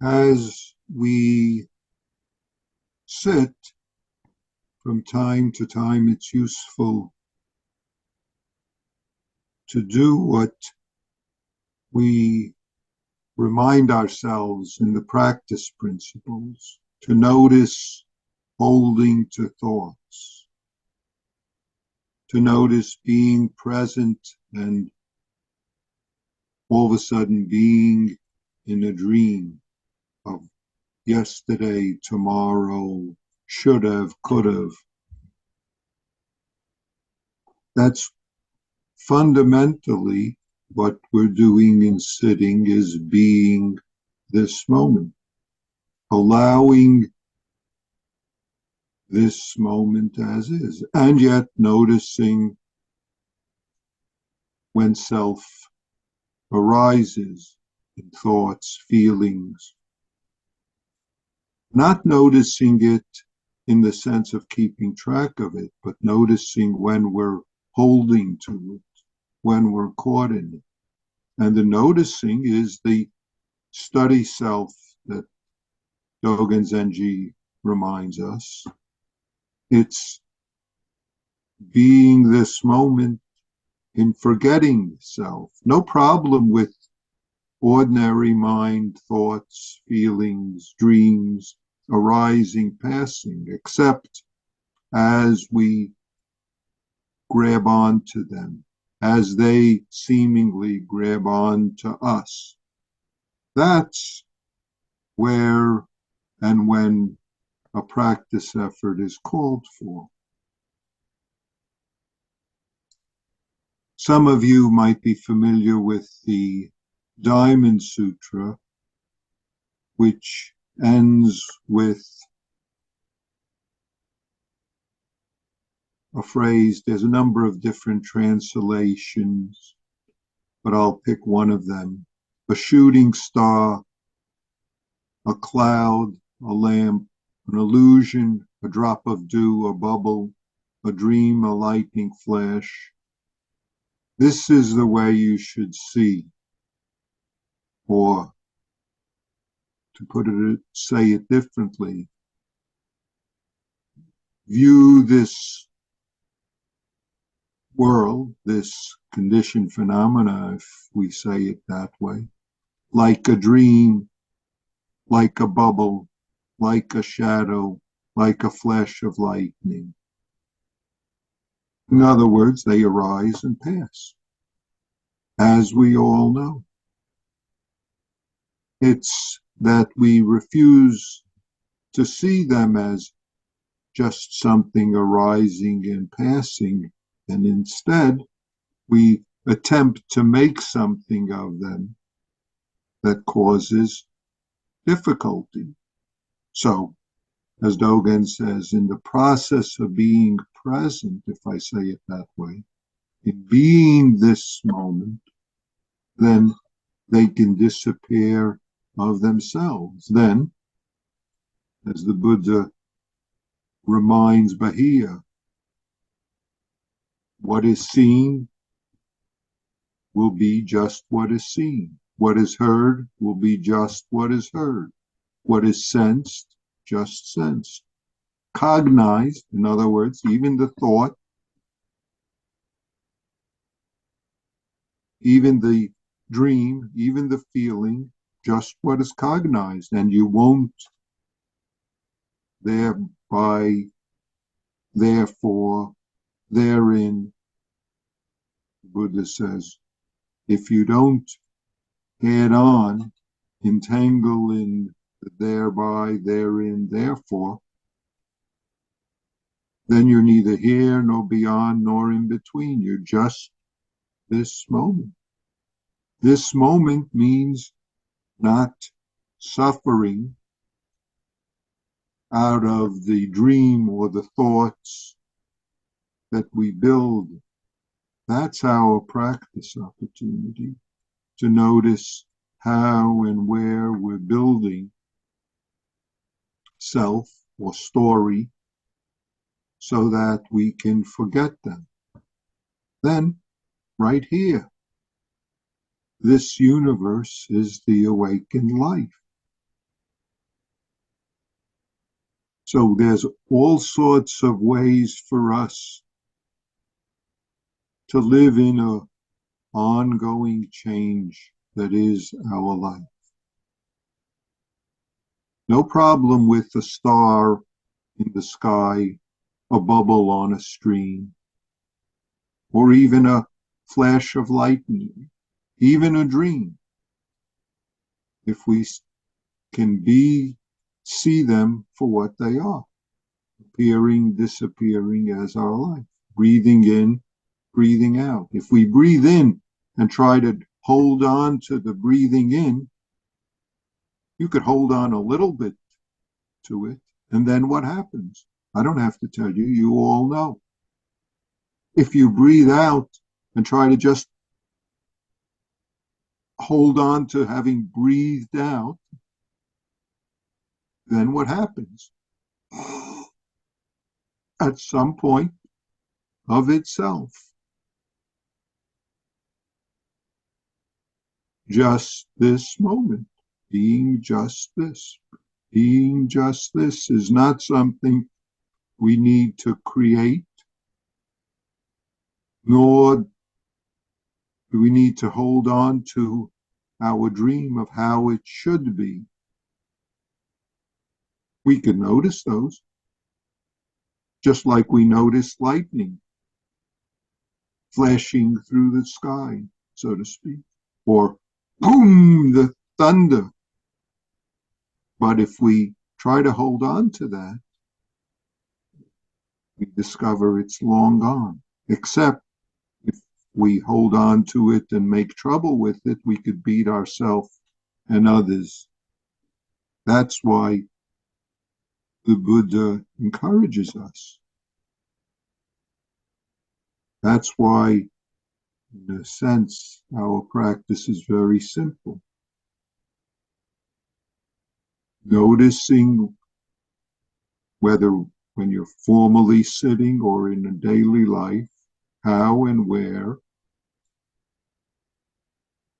As we sit, from time to time, it's useful to do what we remind ourselves in the practice principles, to notice holding to thoughts, to notice being present and all of a sudden being in a dream of yesterday, tomorrow, should have, could have. That's fundamentally what we're doing in sitting, is being this moment, allowing this moment as is, and yet noticing when self arises in thoughts, feelings, not noticing it in the sense of keeping track of it, but noticing when we're holding to it, when we're caught in it. And the noticing is the study self that Dogen Zenji reminds us. It's being this moment in forgetting self. No problem with ordinary mind, thoughts, feelings, dreams arising, passing, except as we grab onto them, as they seemingly grab on to us. That's where and when a practice effort is called for. Some of you might be familiar with the Diamond Sutra, which ends with a phrase. There's a number of different translations, but I'll pick one of them. A shooting star, a cloud, a lamp, an illusion, a drop of dew, a bubble, a dream, a lightning flash. This is the way you should see, or to say it differently, view this world, this conditioned phenomena, if we say it that way, like a dream, like a bubble, like a shadow, like a flash of lightning. In other words, they arise and pass, as we all know. It's that we refuse to see them as just something arising and passing, and instead we attempt to make something of them that causes difficulty. So, as Dogen says, in the process of being present, if I say it that way, in being this moment, then they can disappear of themselves. Then, as the Buddha reminds Bahia, what is seen will be just what is seen. What is heard will be just what is heard. What is sensed, just sensed. Cognized, in other words, even the thought, even the dream, even the feeling, just what is cognized. And you won't thereby, therefore, therein, Buddha says, if you don't head on, entangle in the thereby, therein, therefore, then you're neither here nor beyond nor in between. You're just this moment. This moment means not suffering out of the dream or the thoughts that we build. That's our practice opportunity, to notice how and where we're building self or story so that we can forget them. Then, right here, this universe is the awakened life. So there's all sorts of ways for us to live in a ongoing change that is our life. No problem with a star in the sky, a bubble on a stream, or even a flash of lightning, even a dream. If we can see them for what they are, appearing, disappearing as our life, breathing in, breathing out. If we breathe in and try to hold on to the breathing in, you could hold on a little bit to it, and then what happens? I don't have to tell you, you all know. If you breathe out and try to just hold on to having breathed out, then what happens? At some point of itself, just this moment, being just this is not something we need to create, nor do we need to hold on to our dream of how it should be. We can notice those, just like we notice lightning flashing through the sky, so to speak, or boom, the thunder. But if we try to hold on to that, we discover it's long gone. Except if we hold on to it and make trouble with it, we could beat ourselves and others. That's why the Buddha encourages us. That's why, in a sense, our practice is very simple. Noticing whether when you're formally sitting or in a daily life, how and where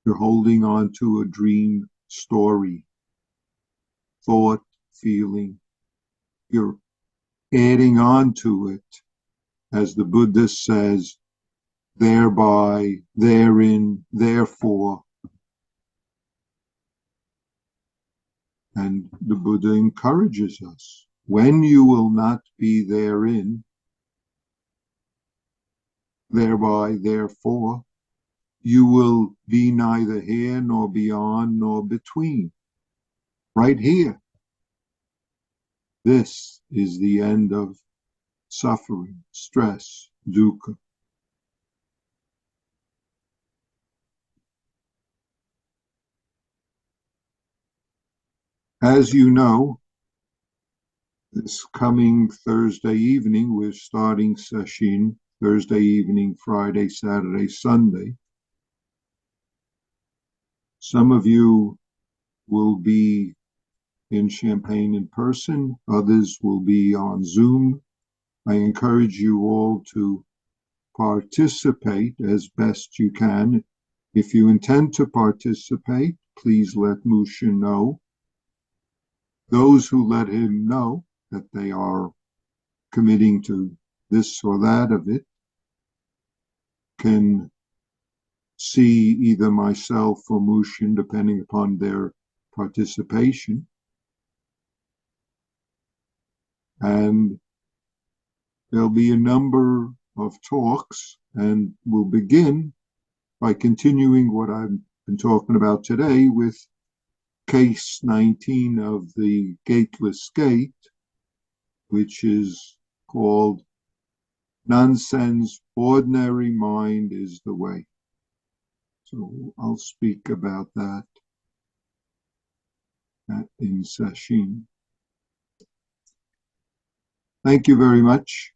you're holding on to a dream story, thought, feeling. You're adding on to it, as the Buddha says, thereby, therein, therefore. And the Buddha encourages us, when you will not be therein, thereby, therefore, you will be neither here nor beyond nor between. Right here. This is the end of suffering, stress, dukkha. As you know, this coming Thursday evening, we're starting sesshin, Thursday evening, Friday, Saturday, Sunday. Some of you will be in Champaign in person, others will be on Zoom. I encourage you all to participate as best you can. If you intend to participate, please let Musha know. Those who let him know that they are committing to this or that of it can see either myself or Mushin, depending upon their participation. And there'll be a number of talks, and we'll begin by continuing what I've been talking about today with case 19 of the Gateless Gate, which is called Nonsense, Ordinary Mind is the Way. So I'll speak about that in sesshin. Thank you very much.